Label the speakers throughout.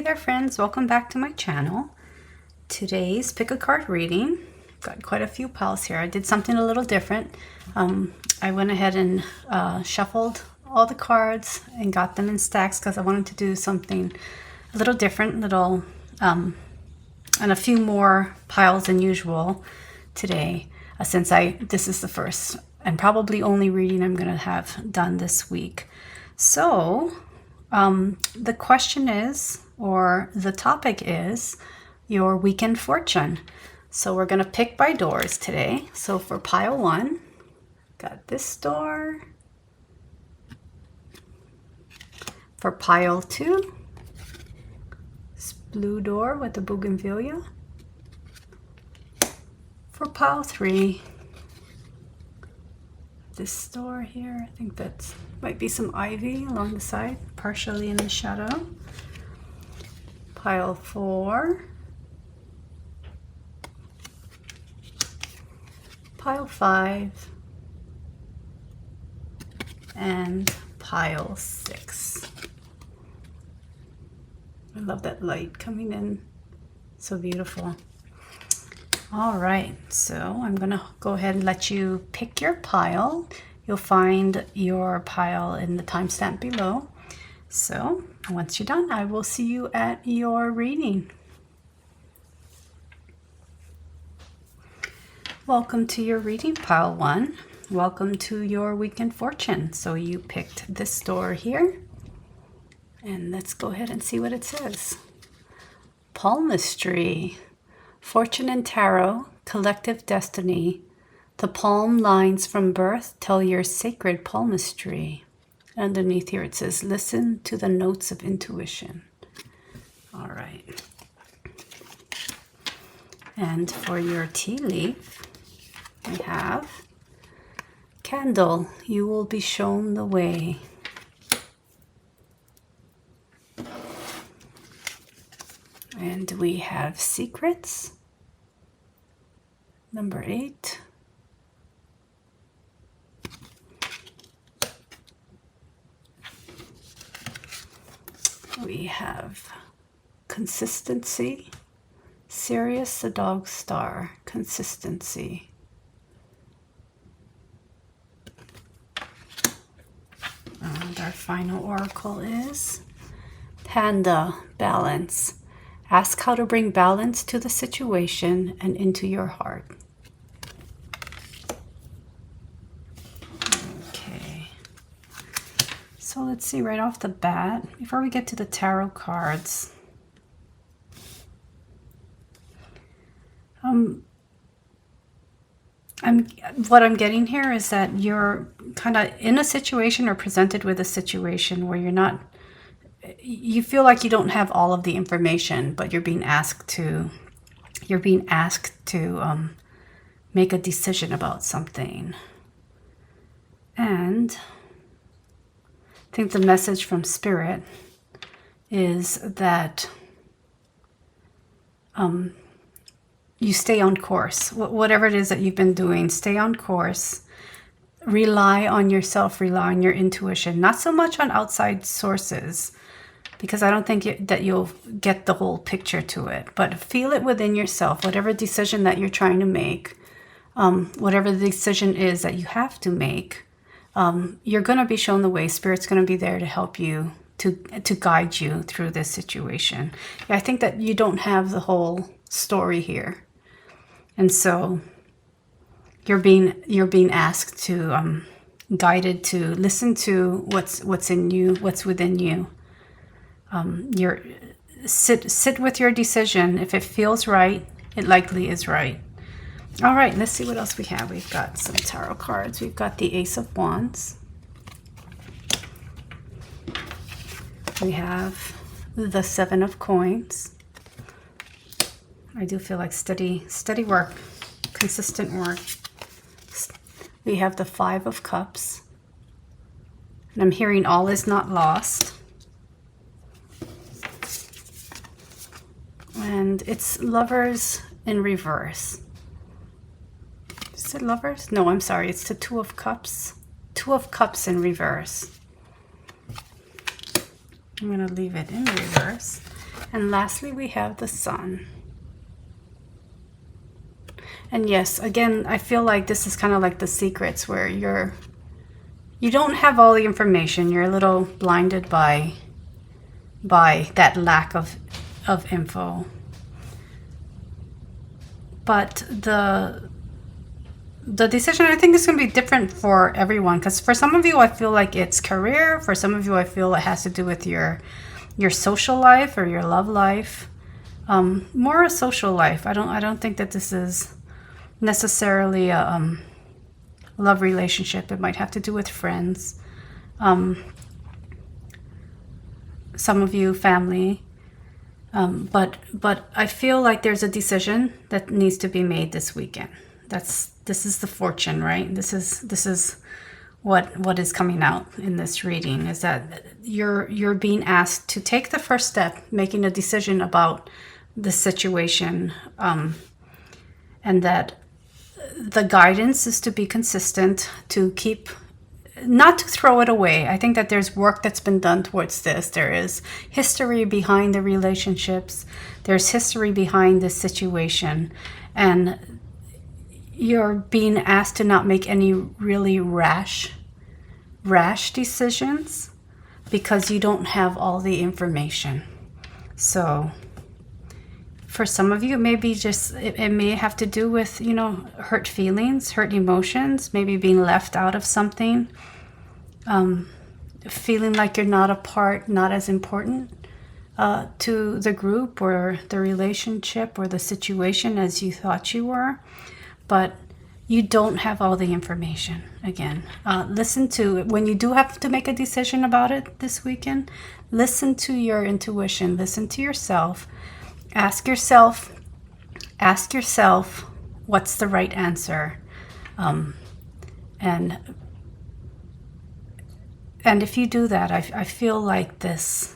Speaker 1: there friends, welcome back to my channel. Today's pick a card reading. Got quite a few piles here. I did something a little different. I went ahead and shuffled all the cards and got them in stacks because I wanted to do something a little different, and a few more piles than usual today, since this is the first and probably only reading I'm going to have done this week. So the question is, or the topic is, your weekend fortune. So we're going to pick by doors today. So for pile 1, got this door. For pile 2, this blue door with the bougainvillea. For pile 3, this door here, I think that might be some ivy along the side, partially in the shadow. Pile 4, pile 5, and pile 6. I love that light coming in, so beautiful. All right, so I'm gonna go ahead and let you pick your pile. You'll find your pile in the timestamp below. So once you're done, I will see you at your reading. Welcome to your reading, pile 1. Welcome to your weekend fortune. So you picked this door here. And let's go ahead and see what it says. Palmistry. Fortune and tarot, collective destiny. The palm lines from birth tell your sacred palmistry. Underneath here it says, listen to the notes of intuition. All right. And for your tea leaf, we have candle, you will be shown the way. And we have secrets, number 8. We have consistency, Sirius the dog star, consistency. And our final oracle is Panda, balance. Ask how to bring balance to the situation and into your heart. Okay. So let's see right off the bat, before we get to the tarot cards. What I'm getting here is that you're kind of in a situation or presented with a situation where you feel like you don't have all of the information, but you're being asked to make a decision about something. And I think the message from Spirit is that you stay on course. Whatever it is that you've been doing, stay on course. Rely on yourself, rely on your intuition, not so much on outside sources, because I don't think that you'll get the whole picture to it, but feel it within yourself. Whatever decision that you're trying to make, whatever the decision is that you have to make, you're going to be shown the way. Spirit's going to be there to help you, to guide you through this situation. Yeah, I think that you don't have the whole story here. And so you're being asked to, guided to listen to what's in you, what's within you. Sit with your decision. If it feels right, it likely is right. All right, let's see what else we have. We've got some tarot cards. We've got the Ace of Wands. We have the 7 of Coins. I do feel like steady work, consistent work. We have the 5 of Cups. And I'm hearing all is not lost. And it's Lovers in reverse. Is it Lovers? No, I'm sorry. It's the 2 of Cups. 2 of Cups in reverse. I'm going to leave it in reverse. And lastly, we have the Sun. And yes, again, I feel like this is kind of like the secrets where you don't have all the information. You're a little blinded by that lack of info. But the decision, I think, is going to be different for everyone, because for some of you I feel like it's career, for some of you I feel it has to do with your social life or your love life, more a social life. I don't think that this is necessarily a love relationship. It might have to do with friends, some of you family, but I feel like there's a decision that needs to be made this weekend. This is the fortune, right? This is what is coming out in this reading, is that you're being asked to take the first step, making a decision about the situation, and that the guidance is to be consistent, to keep, not to throw it away. I think that there's work that's been done towards this. There is history behind the relationships. There's history behind this situation, and you're being asked to not make any really rash decisions because you don't have all the information. So for some of you, maybe just it may have to do with, hurt feelings, hurt emotions, maybe being left out of something, feeling like you're not a part, not as important to the group or the relationship or the situation as you thought you were. But you don't have all the information. Again, listen to it. When you do have to make a decision about it this weekend, listen to your intuition, listen to yourself. Ask yourself, what's the right answer? And if you do that, I feel like this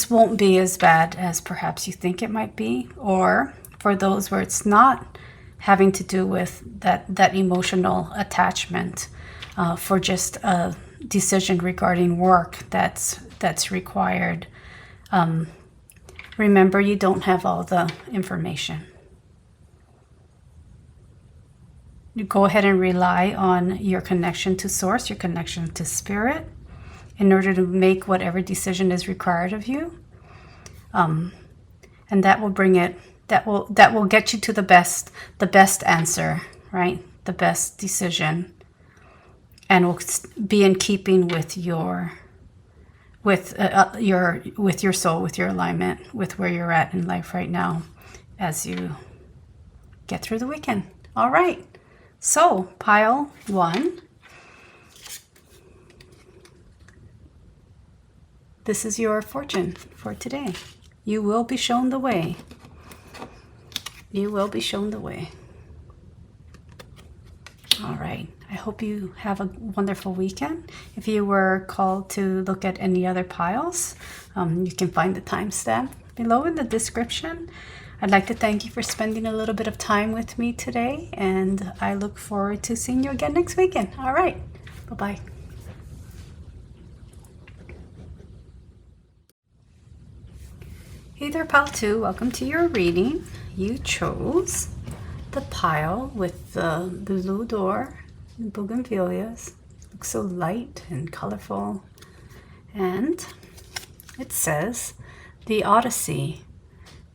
Speaker 1: won't be as bad as perhaps you think it might be. Or for those where it's not having to do with that emotional attachment, for just a decision regarding work that's required. Remember, you don't have all the information. You go ahead and rely on your connection to Source, your connection to Spirit, in order to make whatever decision is required of you. And that will bring it, that will get you to the best answer, right? The best decision, and will be in keeping with your soul, with your alignment, with where you're at in life right now as you get through the weekend. All right. So, pile 1. This is your fortune for today. You will be shown the way. You will be shown the way. All right. I hope you have a wonderful weekend. If you were called to look at any other piles, you can find the timestamp below in the description. I'd like to thank you for spending a little bit of time with me today, and I look forward to seeing you again next weekend. All right. Bye-bye. Hey there, Pile 2. Welcome to your reading. You chose the pile with the blue door and bougainvilleas. Looks so light and colorful. And it says, The Odyssey.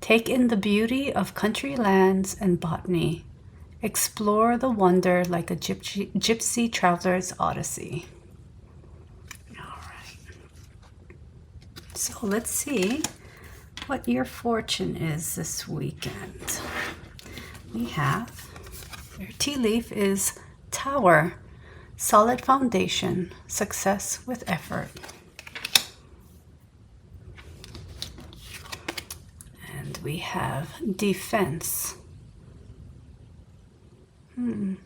Speaker 1: Take in the beauty of country lands and botany. Explore the wonder like a gypsy traveler's odyssey. All right. So let's see what your fortune is this weekend. We have, your tea leaf is Tower, solid foundation, success with effort. And we have Defense. We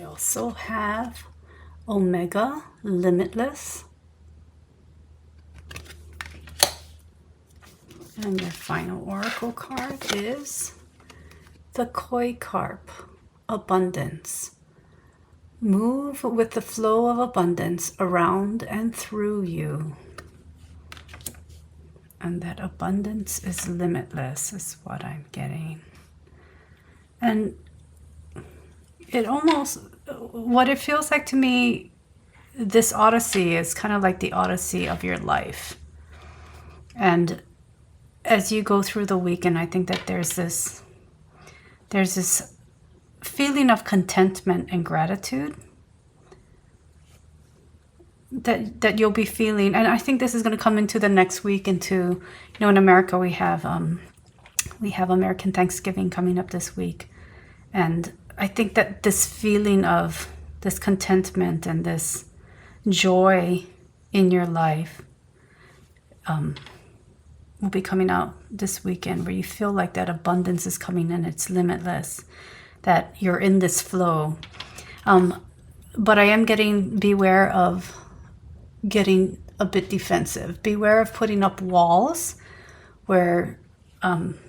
Speaker 1: also have Omega, Limitless. And your final oracle card is the Koi Carp, Abundance. Move with the flow of abundance around and through you. And that abundance is limitless, is what I'm getting. And it almost, what it feels like to me, this odyssey is kind of like the odyssey of your life. And as you go through the weekend, I think that there's this feeling of contentment and gratitude that you'll be feeling. And I think this is going to come into the next week into, in America we have American Thanksgiving coming up this week. And I think that this feeling of this contentment and this joy in your life will be coming out this weekend, where you feel like that abundance is coming in, it's limitless, that you're in this flow. But I am beware of getting a bit defensive. Beware of putting up walls where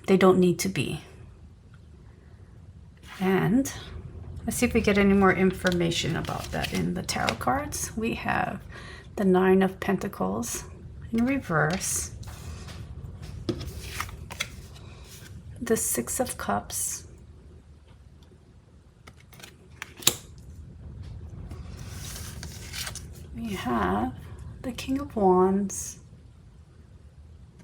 Speaker 1: they don't need to be. And let's see if we get any more information about that in the tarot cards. We have the 9 of Pentacles in reverse, the 6 of Cups, we have the King of Wands.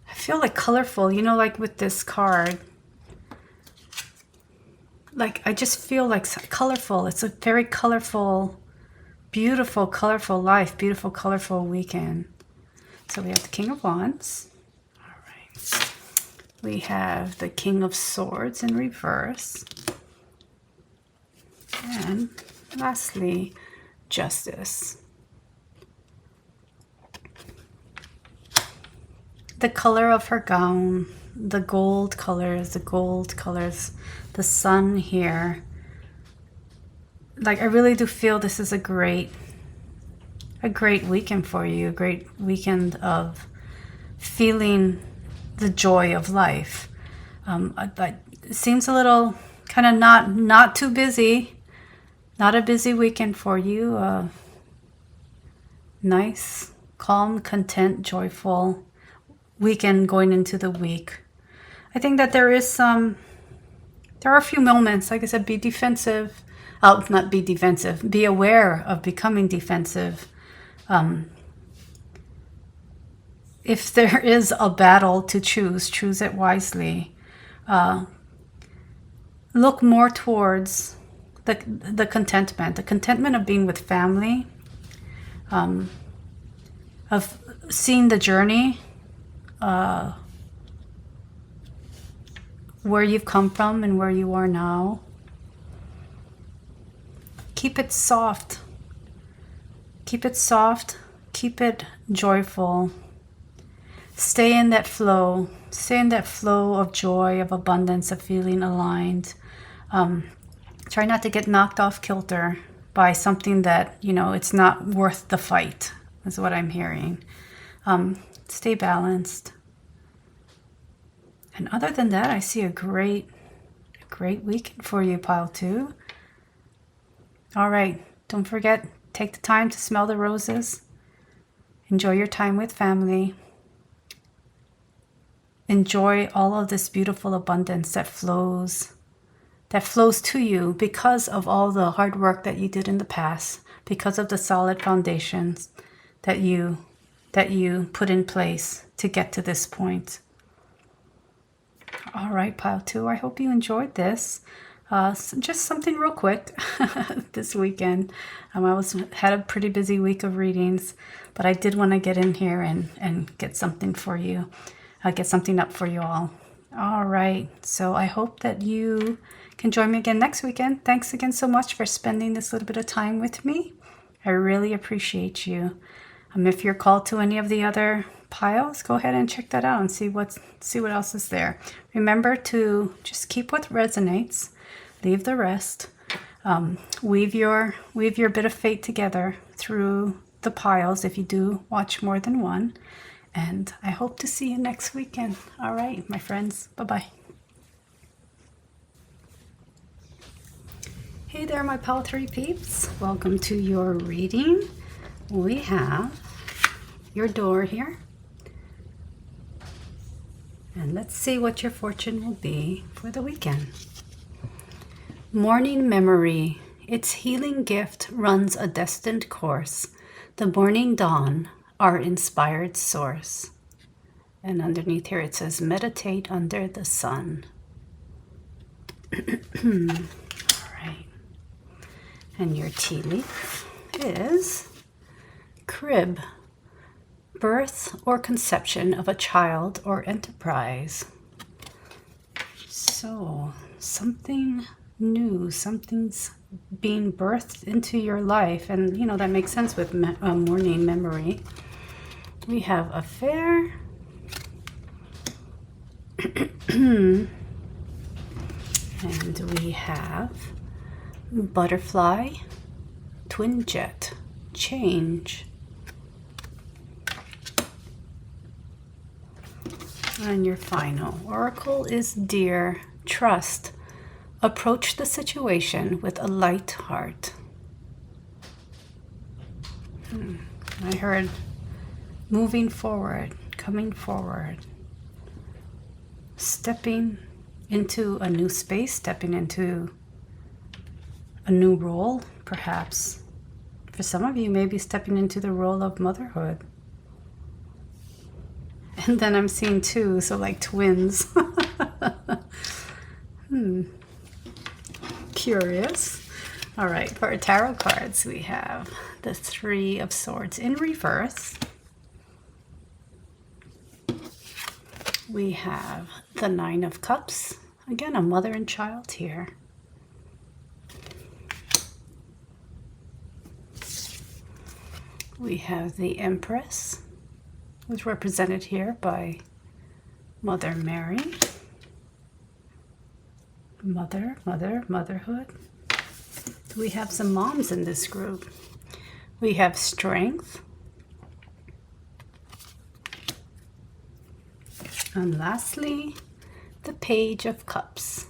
Speaker 1: I feel like colorful, like with this card. Like, I just feel like colorful. It's a very colorful, beautiful, colorful life, beautiful, colorful weekend. So we have the King of Wands. All right. We have the King of Swords in reverse. And lastly, Justice. The color of her gown, the gold colors, the sun here. Like, I really do feel this is a great weekend for you, a great weekend of feeling the joy of life. It seems a little kind of not too busy, not a busy weekend for you. Nice, calm, content, joyful weekend going into the week. I think that there are a few moments, like I said, be defensive. Not be defensive, be aware of becoming defensive. If there is a battle to choose it wisely. Look more towards the contentment of being with family, of seeing the journey, where you've come from and where you are now. Keep it soft. Keep it soft. Keep it joyful. Stay in that flow. Stay in that flow of joy, of abundance, of feeling aligned. Try not to get knocked off kilter by something that, it's not worth the fight, is what I'm hearing. Stay balanced. And other than that, I see a great weekend for you, pile 2. All right, don't forget, take the time to smell the roses. Enjoy your time with family. Enjoy all of this beautiful abundance that flows to you because of all the hard work that you did in the past, because of the solid foundations that you put in place to get to this point. All right, pile 2, I hope you enjoyed this. Just something real quick this weekend. I had a pretty busy week of readings, but I did want to get in here and get something for you, get something up for you all. All right, so I hope that you can join me again next weekend. Thanks again so much for spending this little bit of time with me. I really appreciate you. If you're called to any of the other piles, go ahead and check that out and see what else is there. Remember to just keep what resonates, leave the rest. Weave your bit of fate together through the piles if you do watch more than one. And I hope to see you next weekend. All right, my friends. Bye-bye. Hey there, my Pal 3 peeps. Welcome to your reading. We have your door here. And let's see what your fortune will be for the weekend. Morning memory. Its healing gift runs a destined course. The morning dawn, our inspired source. And underneath here it says, meditate under the sun. And your tea leaf is crib, birth or conception of a child or enterprise. So something new, something's being birthed into your life, and you know that makes sense with morning memory. We have affair, and we have butterfly, twin jet, change. And your final oracle is dear, trust. Approach the situation with a light heart. I heard moving forward, coming forward, stepping into a new space, stepping into a new role, perhaps. For some of you, maybe stepping into the role of motherhood. And then I'm seeing two, so like twins. Curious. All right, for our tarot cards, we have the Three of Swords in reverse. We have the Nine of Cups. Again, a mother and child here. We have the Empress, who's represented here by Mother Mary. Motherhood. We have some moms in this group. We have Strength. And lastly, the Page of Cups.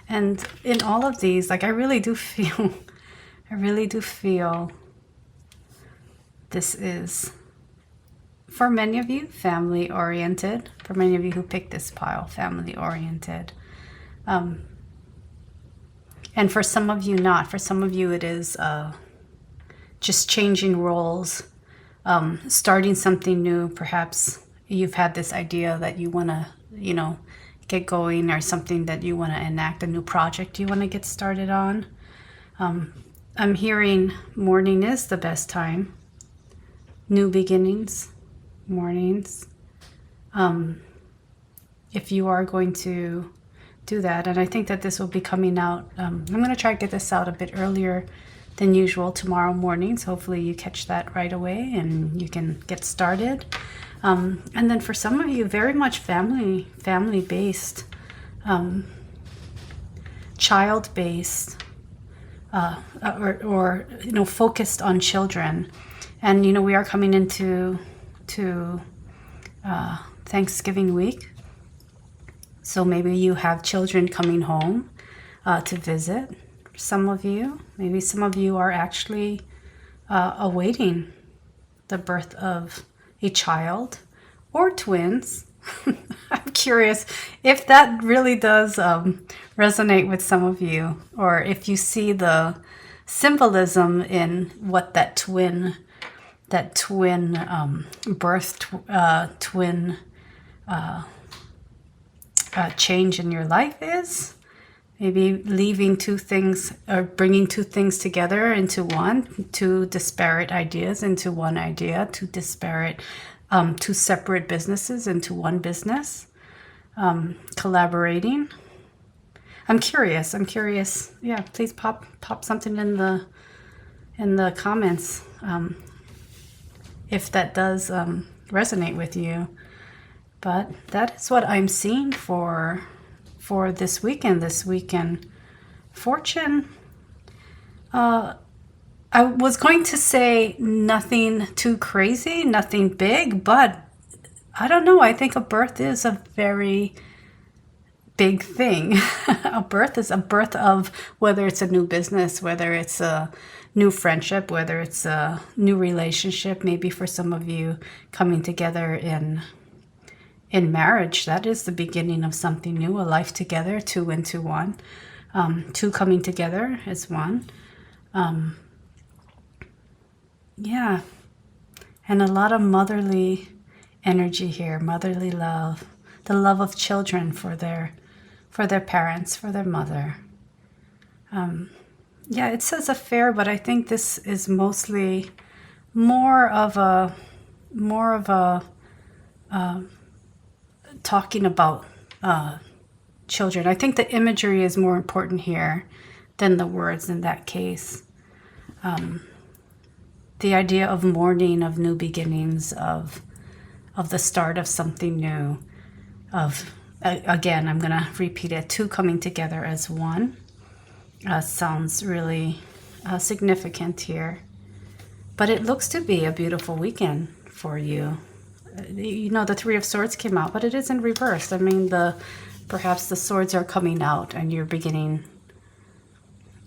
Speaker 1: And in all of these, like I really do feel this is, for many of you, family oriented. For many of you who picked this pile, family oriented. And for some of you not. For some of you it is just changing roles, starting something new. Perhaps you've had this idea that you want to, get going, or something that you want to enact, a new project you want to get started on. I'm hearing morning is the best time. New beginnings, mornings. If you are going to do that, and I think that this will be coming out, I'm going to try to get this out a bit earlier than usual tomorrow morning, so hopefully you catch that right away and you can get started. And then for some of you, very much family-based, child-based, or focused on children. And we are coming into Thanksgiving week, so maybe you have children coming home to visit. Some of you, maybe some of you are actually awaiting the birth of a child or twins. I'm curious if that really does resonate with some of you, or if you see the symbolism in what that twin birth, twin change in your life is. Maybe leaving two things, or bringing two things together into one, two disparate ideas into one idea, two separate businesses into one business, collaborating. I'm curious. Yeah, please pop something in the comments if that does resonate with you. But that is what I'm seeing for this weekend. Fortune, I was going to say nothing too crazy, nothing big, but I don't know. I think a birth is a very big thing. A birth is a birth of, whether it's a new business, whether it's a new friendship, whether it's a new relationship, maybe for some of you coming together in marriage. That is the beginning of something new, a life together, two into one. Two coming together as one. Yeah. And a lot of motherly energy here, motherly love, the love of children for their parents, for their mother. Yeah, it says affair, but I think this is mostly more of a talking about children. I think the imagery is more important here than the words in that case. The idea of mourning, of new beginnings, of the start of something new, of, again, I'm going to repeat it, two coming together as one. Sounds really significant here. But it looks to be a beautiful weekend for you. You know, the Three of Swords came out, but it is in reverse. I mean, perhaps the swords are coming out and you're beginning,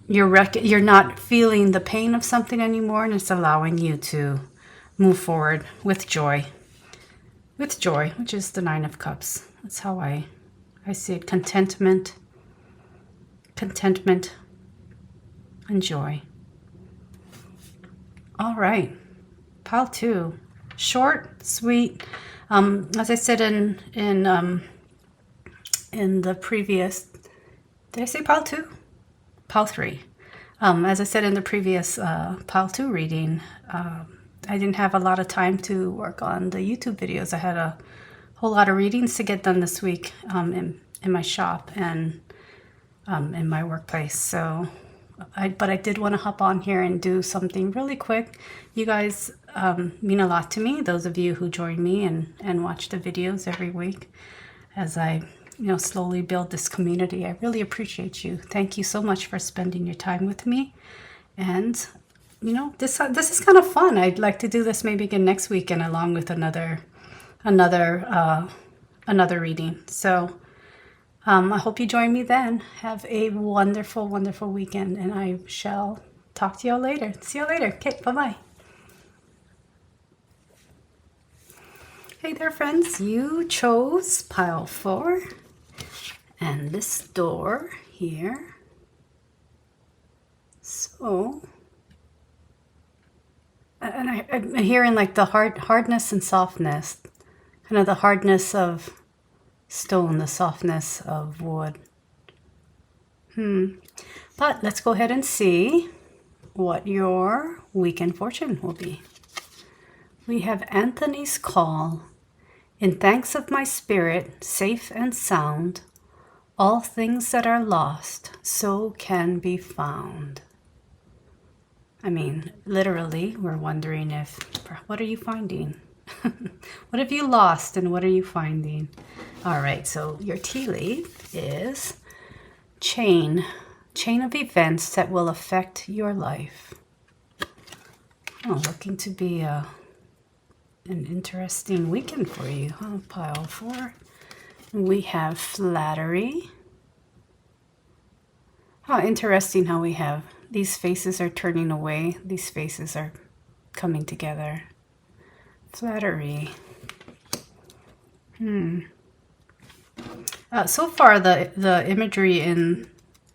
Speaker 1: you're not feeling the pain of something anymore, and it's allowing you to move forward with joy. With joy, which is the Nine of Cups. That's how I see it. Contentment and joy. All right, pile 2. Short, sweet. As I said in the previous, did I say pile 2? Pile 3. As I said in the previous pile 2 reading, I didn't have a lot of time to work on the YouTube videos. I had a whole lot of readings to get done this week in my shop and in my workplace. So, but I did want to hop on here and do something really quick. You guys mean a lot to me, those of you who join me and watch the videos every week as I slowly build this community. I really appreciate you. Thank you so much for spending your time with me. And this is kind of fun. I'd like to do this maybe again next week and along with another reading. So I hope you join me then. Have a wonderful, wonderful weekend, and I shall talk to you all later. See you later. Okay, bye-bye. Hey there, friends. You chose pile 4 and this door here. So, and I'm hearing like the hardness and softness, kind of the hardness of stone, the softness of wood. But let's go ahead and see what your weekend fortune will be. We have Anthony's Call. In thanks of my spirit, safe and sound, all things that are lost so can be found. I mean, literally, we're wondering what are you finding? What have you lost and what are you finding? All right, so your tea leaf is chain of events that will affect your life. Oh, looking to be an interesting weekend for you, huh? Pile 4. We have flattery. How interesting how we have these faces are turning away. These faces are coming together. Flattery. So far, the imagery in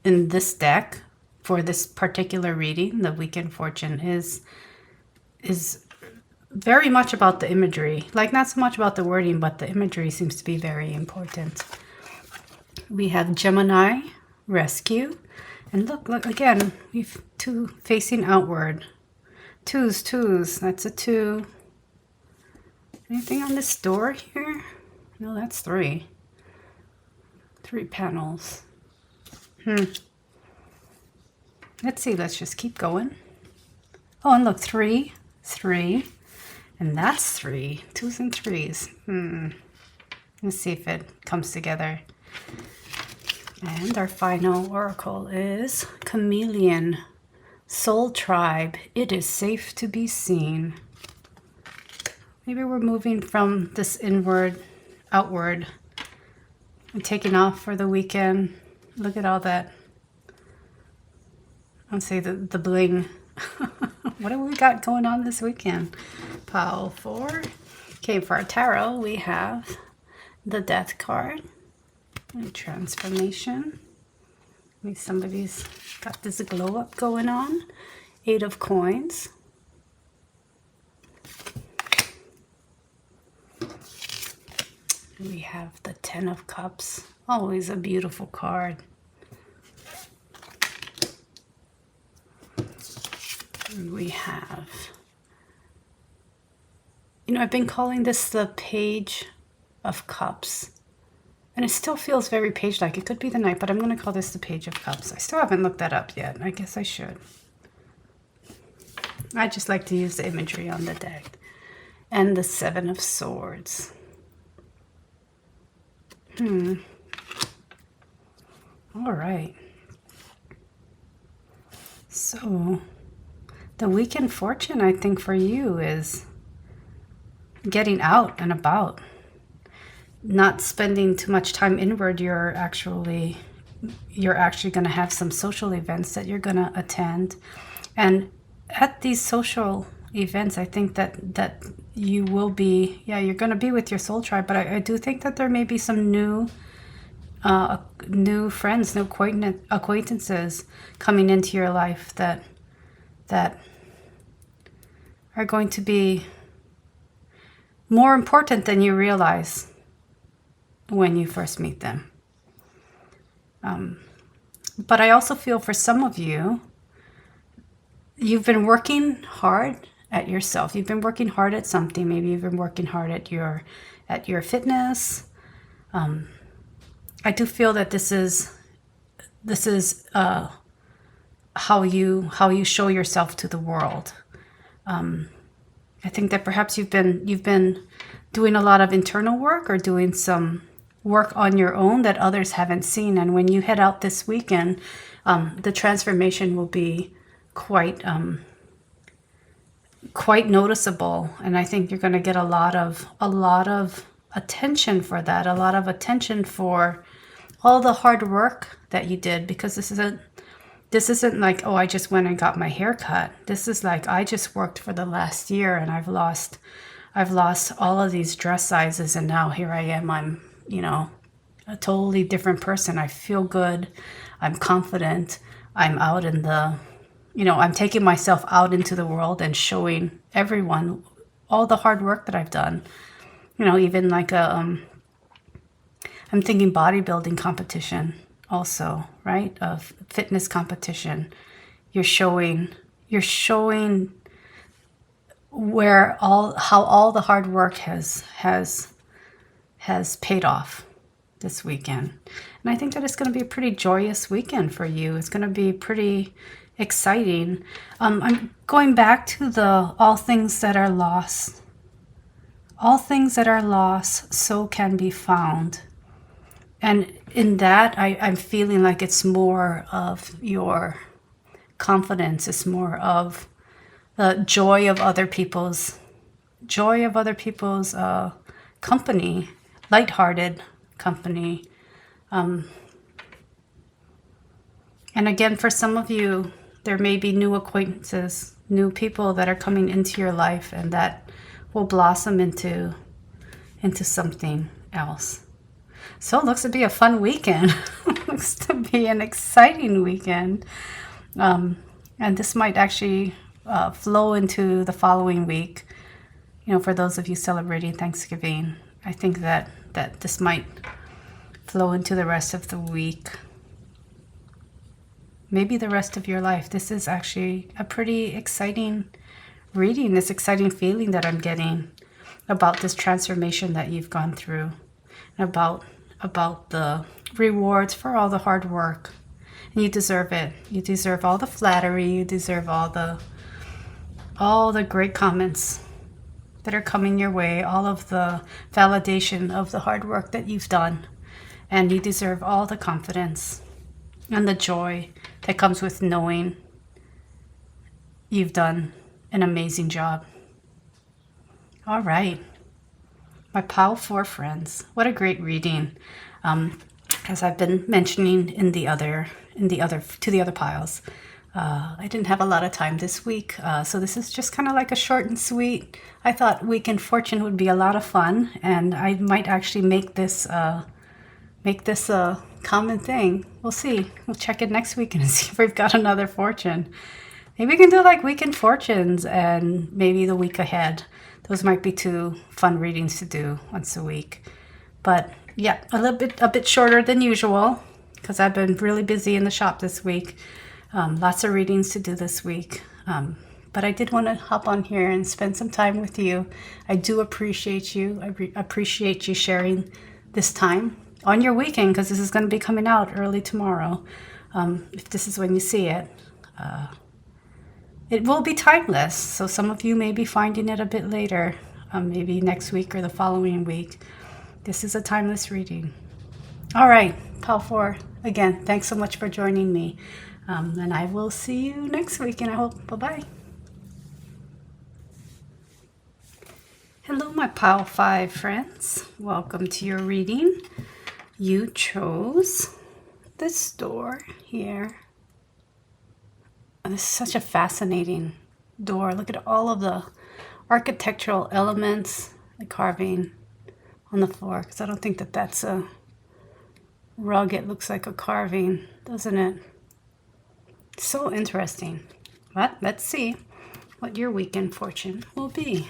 Speaker 1: this deck for this particular reading, the weekend fortune, is very much about the imagery. Like, not so much about the wording, but the imagery seems to be very important. We have Gemini, rescue. And look, again, we've 2 facing outward. Twos. That's a 2. Anything on this door here? No, that's 3. 3 panels. Let's see, let's just keep going. Oh, and look, 3. And that's 3. 2s and 3s. Let's see if it comes together. And our final oracle is Chameleon, Soul Tribe. It is safe to be seen. Maybe we're moving from this inward, outward I'm taking off for the weekend. Look at all that. I'll say the bling. What have we got going on this weekend? Pile 4. Okay, for our tarot, we have the Death card. And transformation. Maybe somebody's got this glow up going on. 8 of coins. We have the 10 of cups. Always a beautiful card. And we have, you know, I've been calling this the Page of Cups. And it still feels very page-like. It could be the Knight, but I'm going to call this the Page of Cups. I still haven't looked that up yet. I guess I should. I just like to use the imagery on the deck. And the 7 of Swords. All right. So, the weekend fortune, I think, for you is getting out and about. Not spending too much time inward. You're actually going to have some social events that you're going to attend. And at these social events, I think that you will be, you're going to be with your soul tribe, but I do think that there may be some new friends, new acquaintances coming into your life that are going to be more important than you realize when you first meet them. But I also feel for some of you, you've been working hard at yourself. You've been working hard at something. Maybe you've been working hard at your fitness. I do feel that this is how you show yourself to the world. I think that perhaps you've been doing a lot of internal work or doing some work on your own that others haven't seen. And when you head out this weekend, the transformation will be quite noticeable, and I think you're going to get a lot of attention for that, a lot of attention for all the hard work that you did, because this isn't like, oh, I just went and got my hair cut. This is like, I just worked for the last year and I've lost all of these dress sizes, and now here I am. I'm, a totally different person. I feel good. I'm confident. I'm out in the, I'm taking myself out into the world and showing everyone all the hard work that I've done. Even like I'm thinking bodybuilding competition also, right? Of fitness competition. You're showing where how all the hard work has paid off this weekend. And I think that it's going to be a pretty joyous weekend for you. It's going to be pretty exciting. I'm going back to the all things that are lost. All things that are lost, so can be found. And in that, I'm feeling like it's more of your confidence. It's more of the joy of other people's company, lighthearted company. And again, for some of you, there may be new acquaintances, new people that are coming into your life, and that will blossom into something else. So it looks to be a fun weekend. Looks to be an exciting weekend. And this might actually flow into the following week. For those of you celebrating Thanksgiving, I think that this might flow into the rest of the week. Maybe the rest of your life. This is actually a pretty exciting reading, this exciting feeling that I'm getting about this transformation that you've gone through, and about the rewards for all the hard work. And you deserve it. You deserve all the flattery. You deserve all the great comments that are coming your way, all of the validation of the hard work that you've done. And you deserve all the confidence and the joy that comes with knowing you've done an amazing job. All right. My pile 4 friends. What a great reading. As I've been mentioning to the other piles, I didn't have a lot of time this week, so this is just kind of like a short and sweet. I thought Week in Fortune would be a lot of fun, and I might actually make this a common thing. We'll see. We'll check it next week and see if we've got another fortune. Maybe we can do like Week in Fortunes and maybe the week ahead. Those might be 2 fun readings to do once a week. But yeah, a bit shorter than usual because I've been really busy in the shop this week. Lots of readings to do this week. But I did want to hop on here and spend some time with you. I do appreciate you. I appreciate you sharing this time on your weekend, because this is going to be coming out early tomorrow. If this is when you see it. It will be timeless, so some of you may be finding it a bit later, maybe next week or the following week. This is a timeless reading. All right, pile 4, again, thanks so much for joining me. And I will see you next week, and I hope, bye-bye. Hello, my pile 5 friends. Welcome to your reading. You chose this door here. This is such a fascinating door. Look at all of the architectural elements, the carving on the floor, because I don't think that that's a rug. It looks like a carving, doesn't it? So interesting. But let's see what your weekend fortune will be.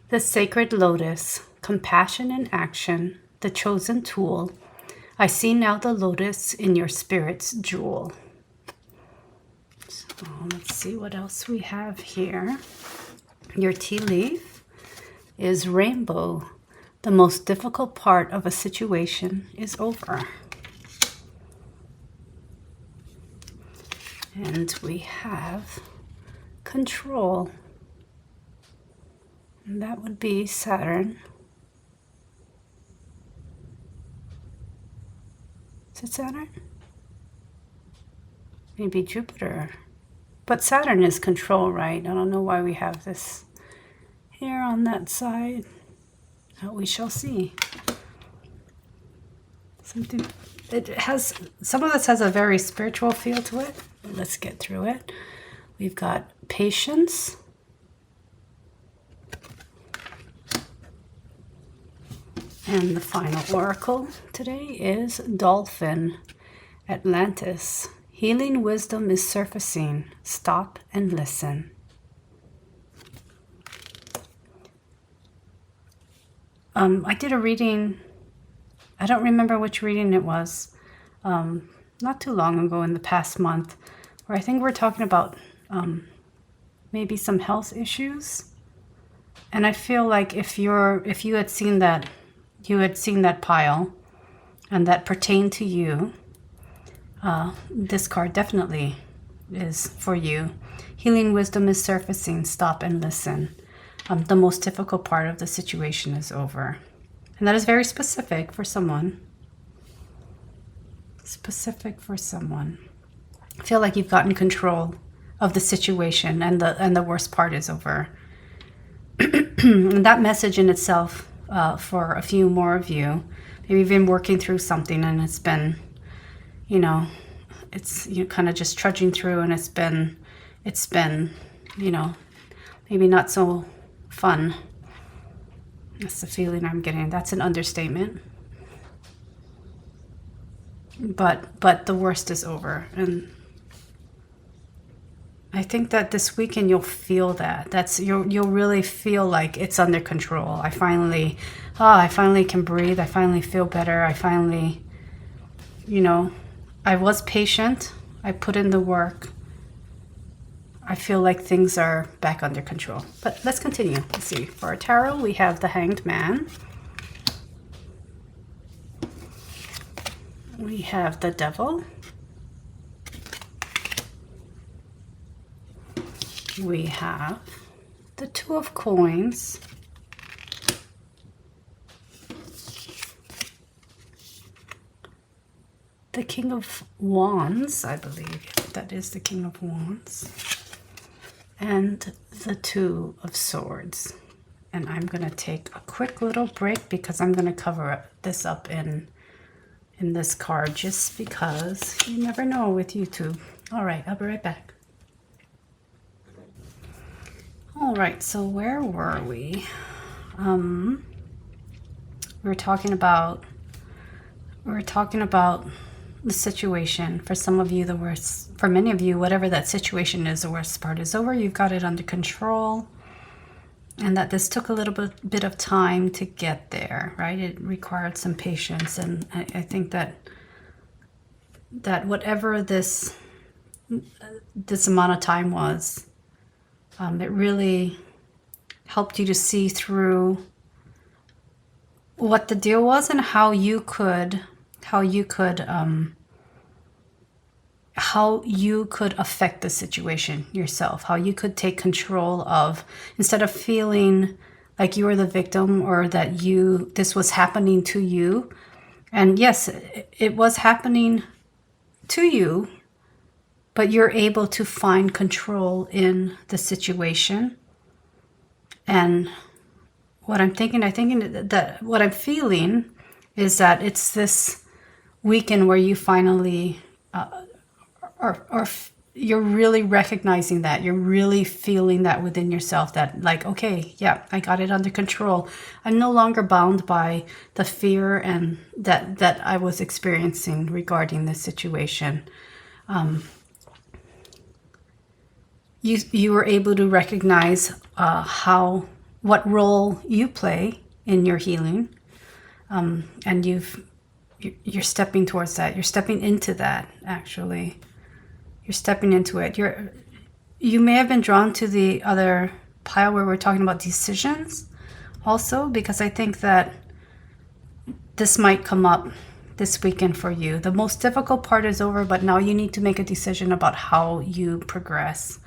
Speaker 1: The Sacred Lotus, compassion in action, the chosen tool. I see now the lotus in your spirit's jewel. So let's see what else we have here. Your tea leaf is rainbow. The most difficult part of a situation is over. And we have control. And that would be Saturn. Is it Saturn? Maybe Jupiter. But Saturn is control, right? I don't know why we have this here on that side. We shall see. It has, some of this has a very spiritual feel to it. Let's get through it. We've got patience. And the final oracle today is Dolphin, Atlantis. Healing wisdom is surfacing. Stop and listen. I did a reading, I don't remember which reading it was, not too long ago in the past month, where I think we're talking about maybe some health issues. And I feel like if you had seen that, pile, and that pertained to you, this card definitely is for you. Healing wisdom is surfacing. Stop and listen. The most difficult part of the situation is over. And that is very specific for someone. Specific for someone. I feel like you've gotten control of the situation, and the worst part is over. And that message in itself, for a few more of you, maybe you've been working through something and it's been, it's kind of just trudging through, and it's been, maybe not so fun. That's the feeling I'm getting. That's an understatement. But the worst is over, and I think that this weekend you'll feel that. You'll really feel like it's under control. I finally can breathe. I finally feel better. I finally, I was patient. I put in the work. I feel like things are back under control. But let's continue. Let's see. For our tarot, we have the Hanged Man. We have the Devil. We have the Two of Coins. The King of Wands, I believe. That is the King of Wands. And the Two of Swords. and I'm going to take a quick little break because I'm going to cover this up in this card just because you never know with YouTube. All right, I'll be right back. All right, so where were we? We were talking about the situation. For some of you, the worst, for many of you, whatever that situation is, the worst part is over. You've got it under control. And that this took a little bit of time to get there, right? It required some patience. And I think that whatever this amount of time was, it really helped you to see through what the deal was and how you could affect the situation yourself, how you could take control of, instead of feeling like you were the victim or that this was happening to you. And yes, it was happening to you, but you're able to find control in the situation. And what I'm thinking, that what I'm feeling is that it's this weekend where you finally you're really recognizing that, you're really feeling that within yourself, that like, okay, yeah, I got it under control. I'm no longer bound by the fear and that I was experiencing regarding this situation. You were able to recognize what role you play in your healing, and you're stepping towards that. You're stepping into that, actually. You're stepping into it. You may have been drawn to the other pile where we're talking about decisions also, because I think that this might come up this weekend for you. The most difficult part is over, but now you need to make a decision about how you progress.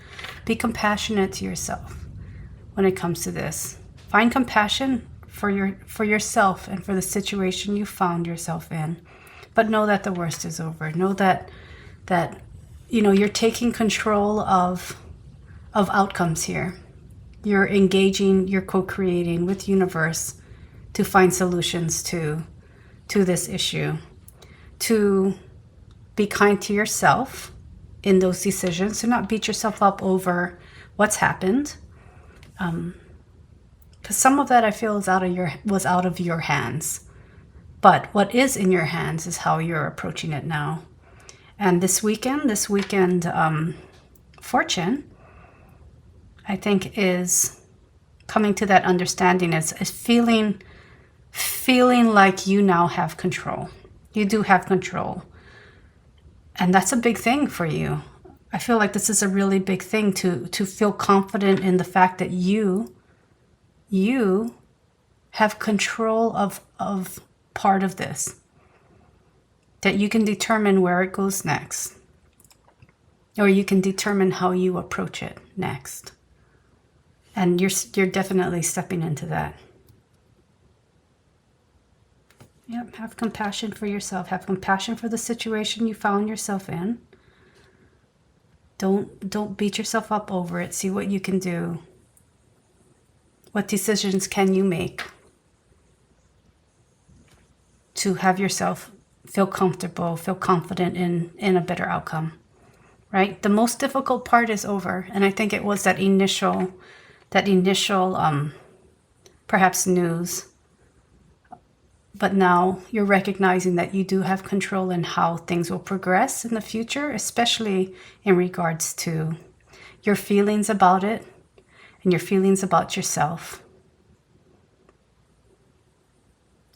Speaker 1: Be compassionate to yourself when it comes to this. Find compassion for yourself and for the situation you found yourself in. But know that the worst is over. Know that you're taking control of outcomes here. You're engaging, you're co-creating with universe to find solutions to this issue. To be kind to yourself in those decisions. To not beat yourself up over what's happened. Because some of that I feel was out of your hands. But what is in your hands is how you're approaching it now. And this weekend, fortune, I think, is coming to that understanding, is feeling like you now have control. You do have control. And that's a big thing for you. I feel like this is a really big thing to feel confident in the fact that you have control of part of this. That you can determine where it goes next. Or you can determine how you approach it next. And you're definitely stepping into that. Yep, have compassion for yourself. Have compassion for the situation you found yourself in. Don't beat yourself up over it. See what you can do. What decisions can you make to have yourself feel comfortable, feel confident in a better outcome, right? The most difficult part is over. And I think it was that initial perhaps news. But now you're recognizing that you do have control in how things will progress in the future, especially in regards to your feelings about it and your feelings about yourself.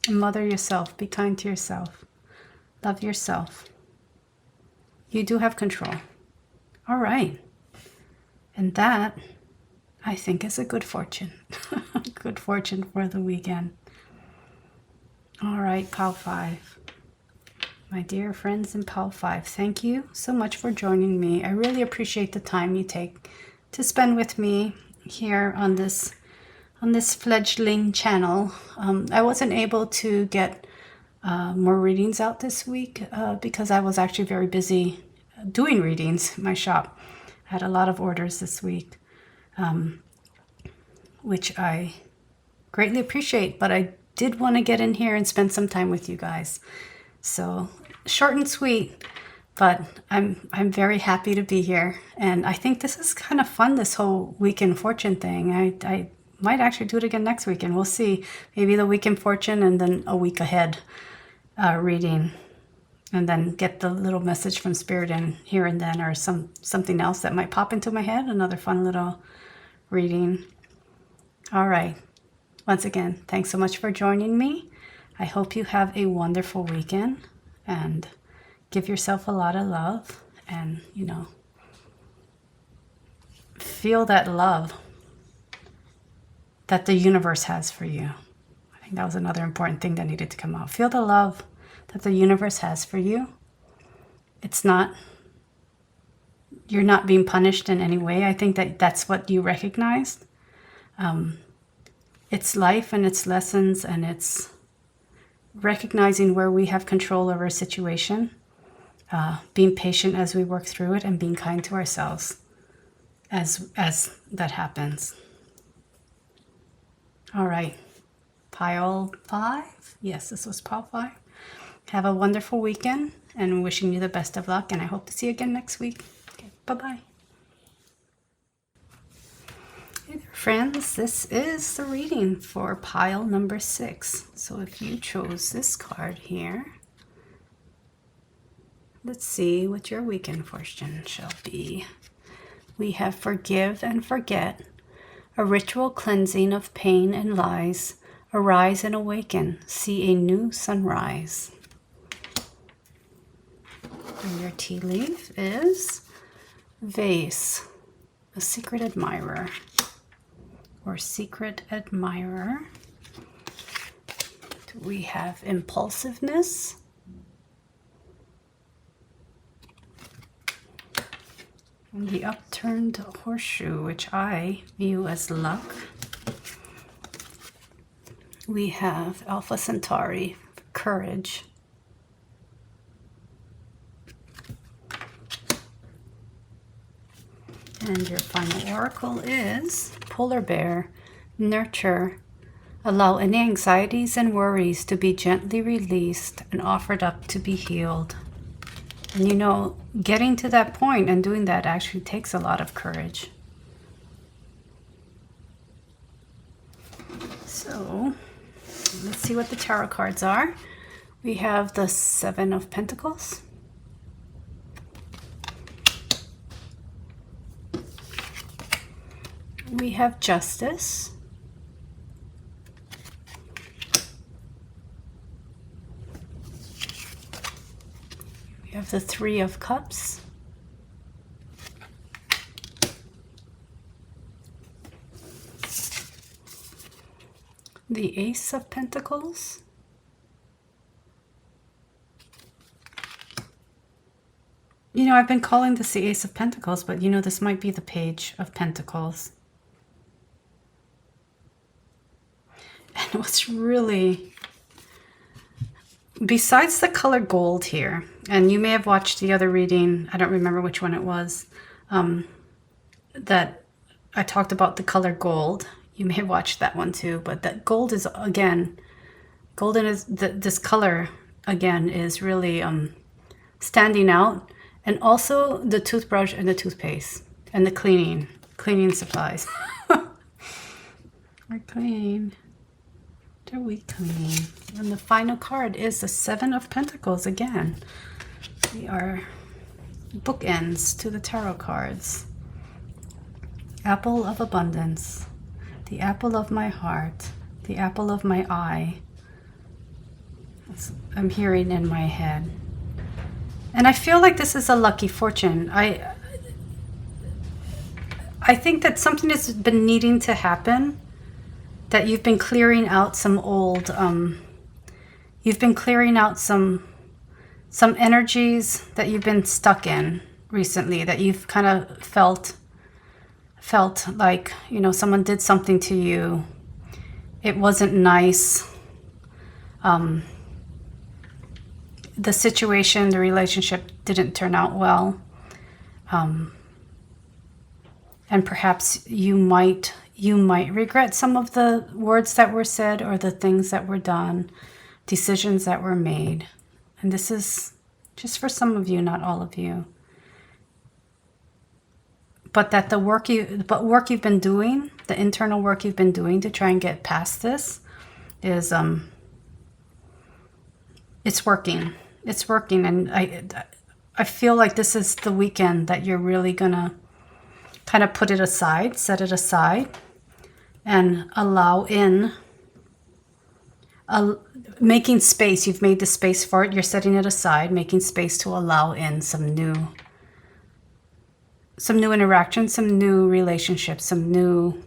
Speaker 1: And mother yourself, be kind to yourself. Love yourself. You do have control. All right. And that, I think, is a good fortune. Good fortune for the weekend. All right, Pile 5. My dear friends in Pile 5, thank you so much for joining me. I really appreciate the time you take to spend with me here on this fledgling channel. I wasn't able to get more readings out this week because I was actually very busy doing readings in my shop. I had a lot of orders this week, which I greatly appreciate, but I did want to get in here and spend some time with you guys. So short and sweet, but I'm very happy to be here. And I think this is kind of fun, this whole week in fortune thing. I might actually do it again next week, and we'll see. Maybe the week in fortune and then a week ahead reading, and then get the little message from Spirit in here and then, or something else that might pop into my head, another fun little reading. All right. Once again, thanks so much for joining me. I hope you have a wonderful weekend, and give yourself a lot of love, and, you know, feel that love that the universe has for you. I think that was another important thing that needed to come out. Feel the love that the universe has for you. It's not, you're not being punished in any way. I think that that's what you recognized. It's life and it's lessons, and it's recognizing where we have control over a situation, being patient as we work through it, and being kind to ourselves as that happens. All right, pile 5. Yes, this was pile 5. Have a wonderful weekend, and wishing you the best of luck, and I hope to see you again next week. Okay, bye-bye. Hey there, friends. This is the reading for pile number 6. So if you chose this card here, let's see what your weekend fortune shall be. We have forgive and forget, a ritual cleansing of pain and lies. Arise and awaken, see a new sunrise. And your tea leaf is vase, a secret admirer, or secret admirer. We have impulsiveness, and the upturned horseshoe, which I view as luck. We have Alpha Centauri, courage. And your final oracle is polar bear, nurture. Allow any anxieties and worries to be gently released and offered up to be healed. And you know, getting to that point and doing that actually takes a lot of courage. So let's see what the tarot cards are. We have the 7 of Pentacles. We have Justice. We have the 3 of Cups. The Ace of Pentacles. You know, I've been calling this the Ace of Pentacles, but you know, this might be the Page of Pentacles. And what's really, besides the color gold here, and you may have watched the other reading, I don't remember which one it was, that I talked about the color gold. You may have watched that one too, but that gold is, again, golden is, this color, again, is really standing out. And also the toothbrush and the toothpaste and the cleaning supplies. We're clean. Are we clean? And the final card is the 7 of Pentacles again. We are bookends to the tarot cards. Apple of abundance. The apple of my heart. The apple of my eye. I'm hearing in my head. And I feel like this is a lucky fortune. I think that something has been needing to happen, that you've been clearing out some old, you've been clearing out some energies that you've been stuck in recently, that you've kind of felt like, you know, someone did something to you. It wasn't nice. The situation, the relationship didn't turn out well. And perhaps you might you might regret some of the words that were said or the things that were done, decisions that were made. And this is just for some of you, not all of you. But that the work you've been doing, the internal work you've been doing to try and get past this is it's working. It's working, and I feel like this is the weekend that you're really gonna kind of put it aside, set it aside, and allow in making space. You've made the space for it. You're setting it aside, making space to allow in some new interactions, some new relationships, some new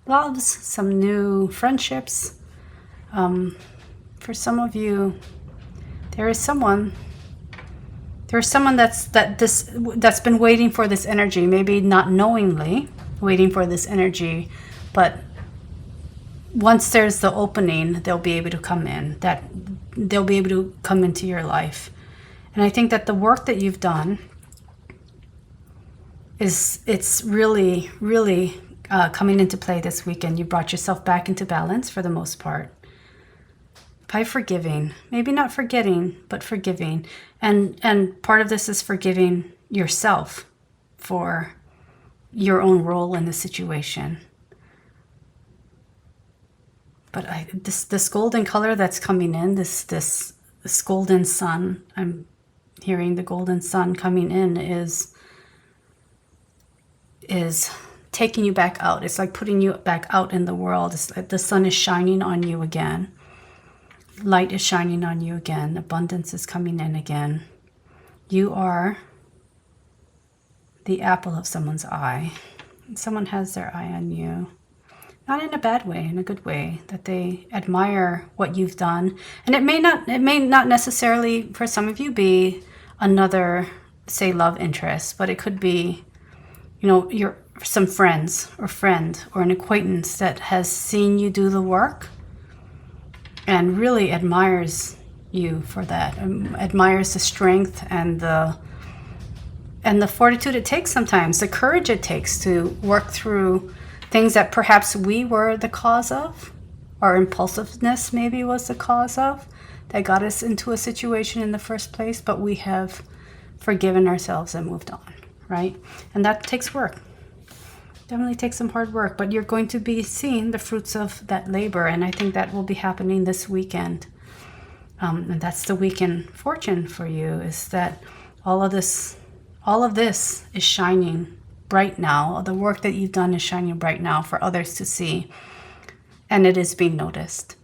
Speaker 1: loves, some new friendships. For some of you, there's someone that's been waiting for this energy, maybe not knowingly waiting for this energy, but once there's the opening, they'll be able to come in, that they'll be able to come into your life. And I think that the work that you've done it's really, really coming into play this weekend. You brought yourself back into balance for the most part by forgiving, maybe not forgetting, but forgiving. And part of this is forgiving yourself for your own role in the situation. But this golden color that's coming in, this golden sun, I'm hearing the golden sun coming in is taking you back out. It's like putting you back out in the world. It's like the sun is shining on you again. Light is shining on you again. Abundance is coming in again. You are the apple of someone's eye. Someone has their eye on you. Not in a bad way, in a good way, that they admire what you've done. And it may not necessarily, for some of you, be another, say, love interest, but it could be, some friends or friend or an acquaintance that has seen you do the work and really admires you for that, admires the strength and the fortitude it takes sometimes, the courage it takes to work through things that perhaps we were the cause of, our impulsiveness maybe was the cause of, that got us into a situation in the first place, but we have forgiven ourselves and moved on, right? And that takes work. Definitely takes some hard work, but you're going to be seeing the fruits of that labor, and I think that will be happening this weekend. And that's the weekend fortune for you, is that all of this is shining bright now. The work that you've done is shining bright now for others to see, and it is being noticed.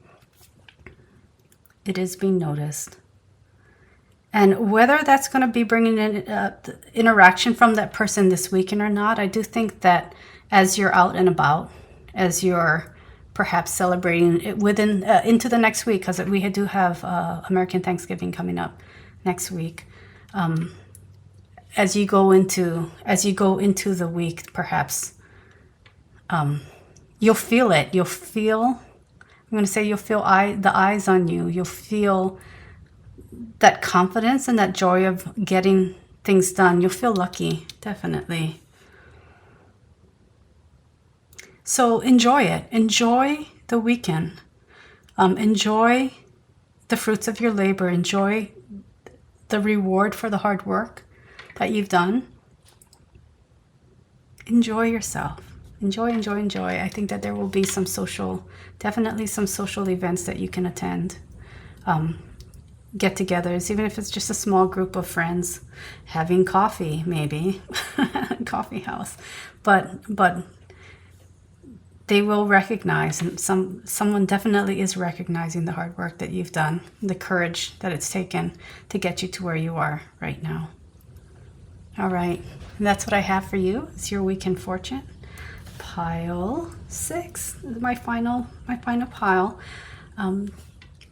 Speaker 1: It is being noticed. And whether that's going to be bringing in interaction from that person this weekend or not, I do think that as you're out and about, as you're perhaps celebrating it within into the next week, because we do have American Thanksgiving coming up next week. As you go into the week, perhaps you'll feel it. You'll feel the eyes on you. You'll feel that confidence and that joy of getting things done. You'll feel lucky, definitely. So enjoy it. Enjoy the weekend. Enjoy the fruits of your labor. Enjoy the reward for the hard work that you've done. Enjoy yourself. Enjoy. I think that there will be definitely some social events that you can attend. Get-togethers, even if it's just a small group of friends having coffee, maybe coffee house, but they will recognize, and someone definitely is recognizing the hard work that you've done, the courage that it's taken to get you to where you are right now. All right, and that's what I have for you. It's your weekend fortune. Pile 6 is my final pile.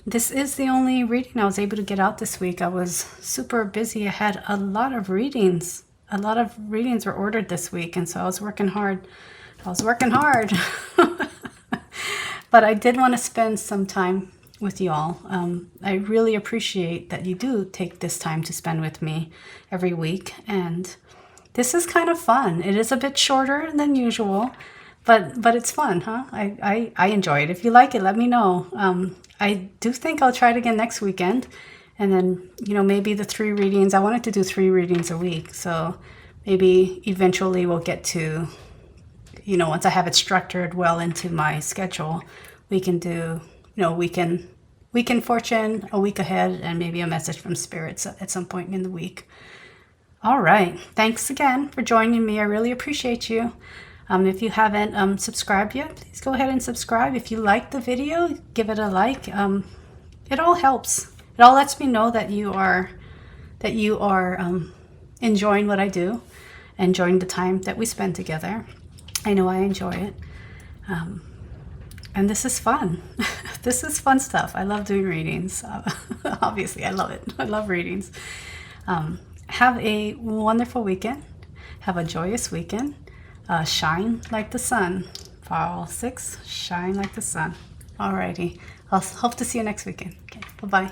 Speaker 1: This is the only reading I was able to get out this week. I was super busy. I had a lot of readings. A lot of readings were ordered this week, and so I was working hard. But I did want to spend some time with y'all. I really appreciate that you do take this time to spend with me every week, and this is kind of fun. It is a bit shorter than usual, But it's fun, huh? I enjoy it. If you like it, let me know. I do think I'll try it again next weekend. And then, you know, maybe the 3 readings. I wanted to do 3 readings a week. So maybe eventually we'll get to, you know, once I have it structured well into my schedule, we can do, you know, weekend fortune a week ahead, and maybe a message from spirits at some point in the week. All right. Thanks again for joining me. I really appreciate you. If you haven't subscribed yet, please go ahead and subscribe. If you liked the video, give it a like. It all helps. It all lets me know that you are enjoying what I do, enjoying the time that we spend together. I know I enjoy it. And this is fun. This is fun stuff. I love doing readings. Obviously, I love it. I love readings. Have a wonderful weekend. Have a joyous weekend. Shine like the sun. File 6, shine like the sun. Alrighty. I'll hope to see you next weekend. Okay, bye-bye.